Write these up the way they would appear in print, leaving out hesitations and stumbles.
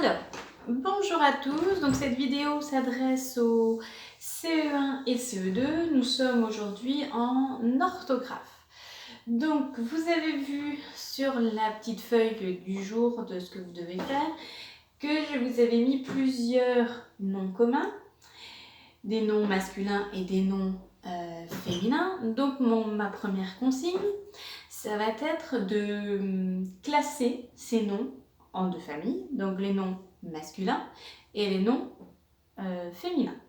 Alors, bonjour à tous. Donc cette vidéo s'adresse aux CE1 et CE2. Nous sommes aujourd'hui en orthographe. Donc vous avez vu sur la petite feuille du jour de ce que vous devez faire que je vous avais mis plusieurs noms communs, des noms masculins et des noms féminins. Donc ma première consigne, ça va être de classer ces noms en deux familles, donc les noms masculins et les noms féminins.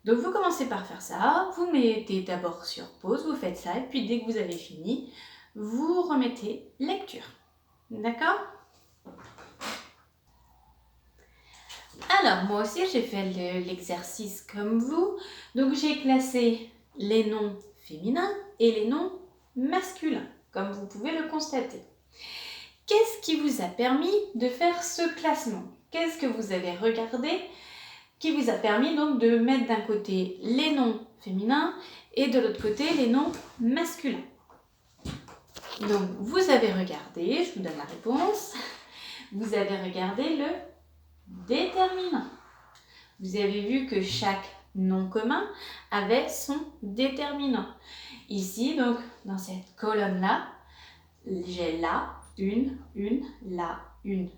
Donc vous commencez par faire ça, vous mettez d'abord sur pause, vous faites ça, et puis dès que vous avez fini, vous remettez lecture. D'accord ? Alors, moi aussi, j'ai fait l'exercice comme vous. Donc, j'ai classé les noms féminins et les noms masculins, comme vous pouvez le constater. Qu'est-ce qui vous a permis de faire ce classement? Qu'est-ce que vous avez regardé qui vous a permis donc de mettre d'un côté les noms féminins et de l'autre côté les noms masculins? Donc, vous avez regardé, je vous donne la réponse, vous avez regardé le déterminant. Vous avez vu que chaque nom commun avait son déterminant. Ici, donc, dans cette colonne-là, j'ai là, une, là, une,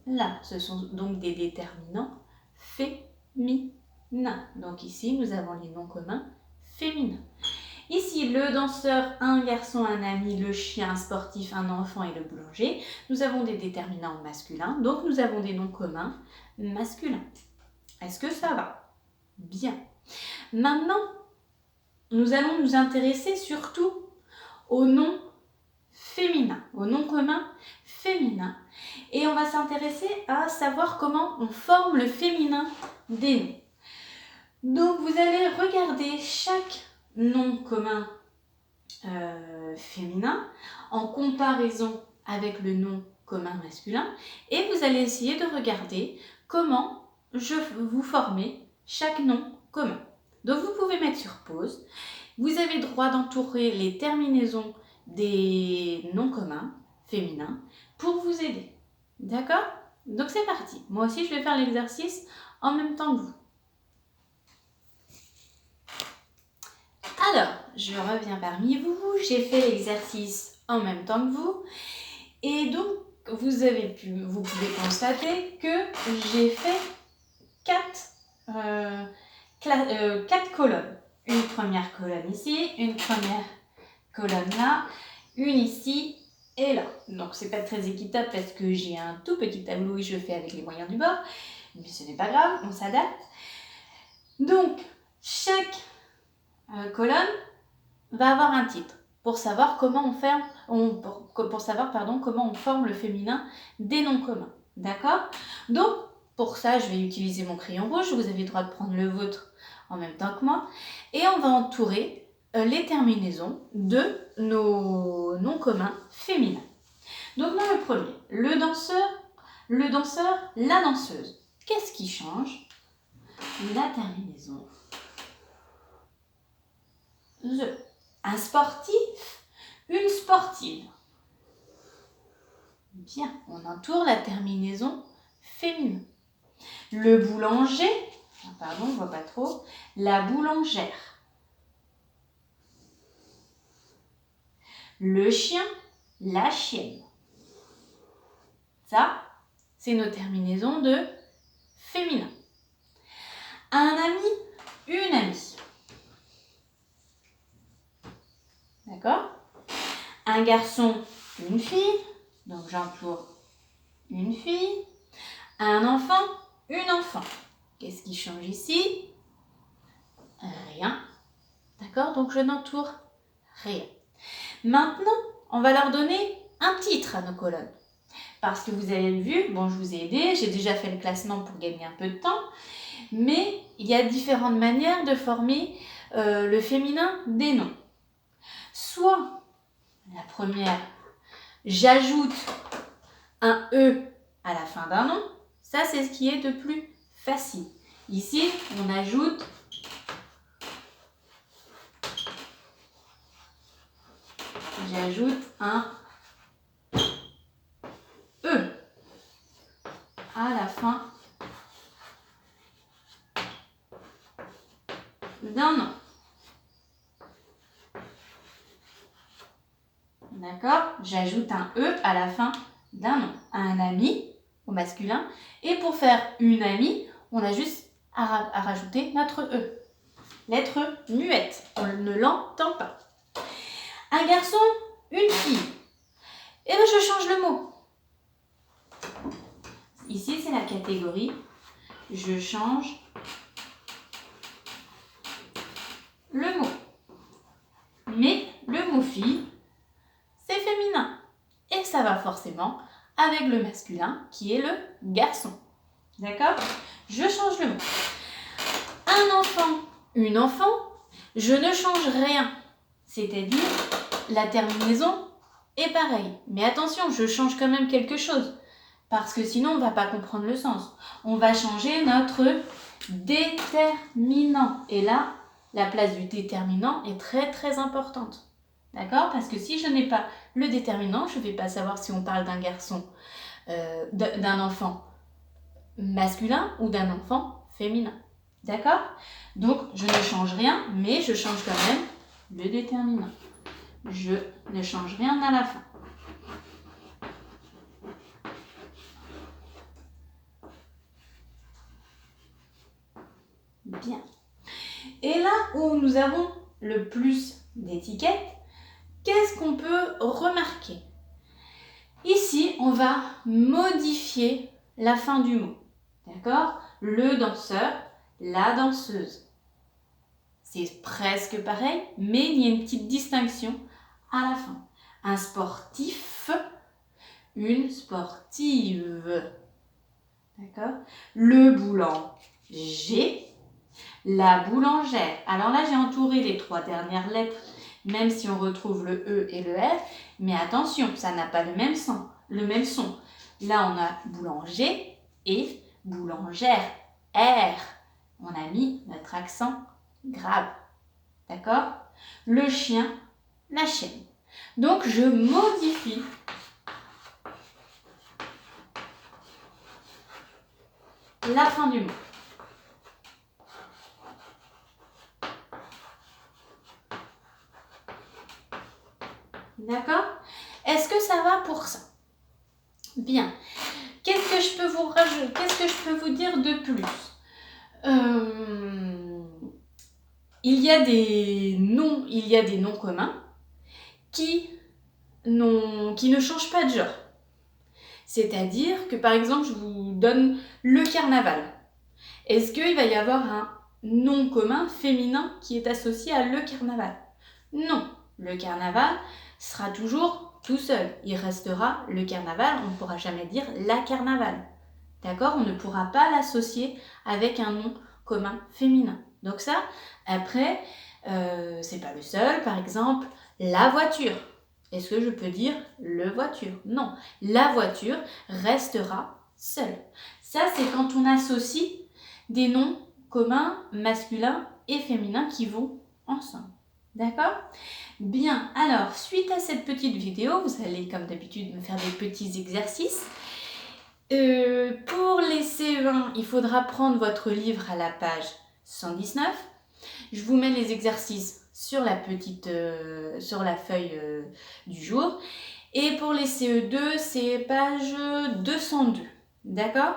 là. Ce sont donc des déterminants féminins. Donc ici, nous avons les noms communs féminins. Ici, le danseur, un garçon, un ami, le chien, un sportif, un enfant et le boulanger. Nous avons des déterminants masculins, donc nous avons des noms communs masculins. Est-ce que ça va? Bien. Maintenant, nous allons nous intéresser surtout aux noms féminins, aux noms communs féminins. Et on va s'intéresser à savoir comment on forme le féminin des noms. Donc, vous allez regarder chaque nom commun féminin en comparaison avec le nom commun masculin et vous allez essayer de regarder comment vous formez chaque nom commun. Donc vous pouvez mettre sur pause. Vous avez le droit d'entourer les terminaisons des noms communs féminins pour vous aider. D'accord? Donc c'est parti. Moi aussi je vais faire l'exercice en même temps que vous. Alors, je reviens parmi vous, j'ai fait l'exercice en même temps que vous et donc vous pouvez constater que j'ai fait quatre colonnes. Une première colonne ici, une première colonne là, une ici et là. Donc c'est pas très équitable parce que j'ai un tout petit tableau et je fais avec les moyens du bord, mais ce n'est pas grave, on s'adapte. Donc chaque colonne va avoir un titre pour savoir comment comment on forme le féminin des noms communs. D'accord? Donc, pour ça, je vais utiliser mon crayon rouge. Vous avez le droit de prendre le vôtre en même temps que moi. Et on va entourer les terminaisons de nos noms communs féminins. Donc, dans le premier, le danseur, la danseuse. Qu'est-ce qui change? La terminaison the. Un sportif, une sportive. Bien, on entoure la terminaison féminine. Le boulanger, pardon, on voit pas trop, la boulangère. Le chien, la chienne. Ça, c'est nos terminaisons de féminin. Un ami, une amie. D'accord? Un garçon, une fille. Donc j'entoure une fille. Un enfant, une enfant. Qu'est-ce qui change ici? Rien. D'accord? Donc je n'entoure rien. Maintenant, on va leur donner un titre à nos colonnes. Parce que vous avez vu, bon, je vous ai aidé, j'ai déjà fait le classement pour gagner un peu de temps, mais il y a différentes manières de former le féminin des noms. Soit, la première, j'ajoute un E à la fin d'un nom. Ça, c'est ce qui est de plus facile. Ici, on ajoute j'ajoute un E à la fin d'un nom. D'accord? J'ajoute un E à la fin d'un nom. Un ami au masculin. Et pour faire une amie, on a juste à rajouter notre E. Lettre muette. On ne l'entend pas. Un garçon, une fille. Et bien je change le mot. Ici c'est la catégorie. Je change le mot. Mais le mot fille, c'est féminin. Et ça va forcément avec le masculin qui est le garçon. D'accord? Je change le mot. Un enfant, une enfant, je ne change rien. C'est-à-dire, la terminaison est pareille. Mais attention, je change quand même quelque chose. Parce que sinon, on ne va pas comprendre le sens. On va changer notre déterminant. Et là, la place du déterminant est très très importante. D'accord? Parce que si je n'ai pas le déterminant, je ne vais pas savoir si on parle d'un garçon, d'un enfant masculin ou d'un enfant féminin. D'accord? Donc, je ne change rien, mais je change quand même le déterminant. Je ne change rien à la fin. Bien. Et là où nous avons le plus d'étiquettes, qu'est-ce qu'on peut remarquer? Ici, on va modifier la fin du mot. D'accord? Le danseur, la danseuse. C'est presque pareil, mais il y a une petite distinction à la fin. Un sportif, une sportive. D'accord? Le boulanger, la boulangère. Alors là, j'ai entouré les 3 dernières lettres, même si on retrouve le E et le R. Mais attention, ça n'a pas le même son. Là, on a boulanger et boulangère. R. On a mis notre accent grave. D'accord? Le chien, la chienne. Donc, je modifie la fin du mot. D'accord? Est-ce que ça va pour ça? Bien. Qu'est-ce que je peux vous rajouter? Qu'est-ce que je peux vous dire de plus? Il y a des noms communs qui ne changent pas de genre. C'est-à-dire que par exemple, je vous donne le carnaval. Est-ce qu'il va y avoir un nom commun féminin qui est associé à le carnaval? Non, le carnaval sera toujours tout seul. Il restera le carnaval, on ne pourra jamais dire la carnaval. D'accord? On ne pourra pas l'associer avec un nom commun féminin. Donc ça, après, c'est pas le seul. Par exemple, la voiture. Est-ce que je peux dire le voiture? Non, la voiture restera seule. Ça, c'est quand on associe des noms communs masculins et féminins qui vont ensemble. D'accord? Bien, alors, suite à cette petite vidéo, vous allez, comme d'habitude, me faire des petits exercices. Pour les CE1, il faudra prendre votre livre à la page 119. Je vous mets les exercices sur la feuille du jour. Et pour les CE2, c'est page 202. D'accord?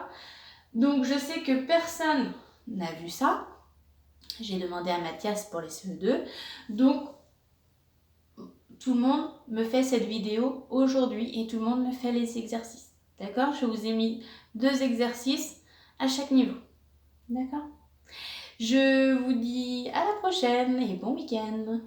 Donc, je sais que personne n'a vu ça. J'ai demandé à Mathias pour les CE2. Donc, tout le monde me fait cette vidéo aujourd'hui et tout le monde me fait les exercices. D'accord? Je vous ai mis 2 exercices à chaque niveau. D'accord? Je vous dis à la prochaine et bon week-end.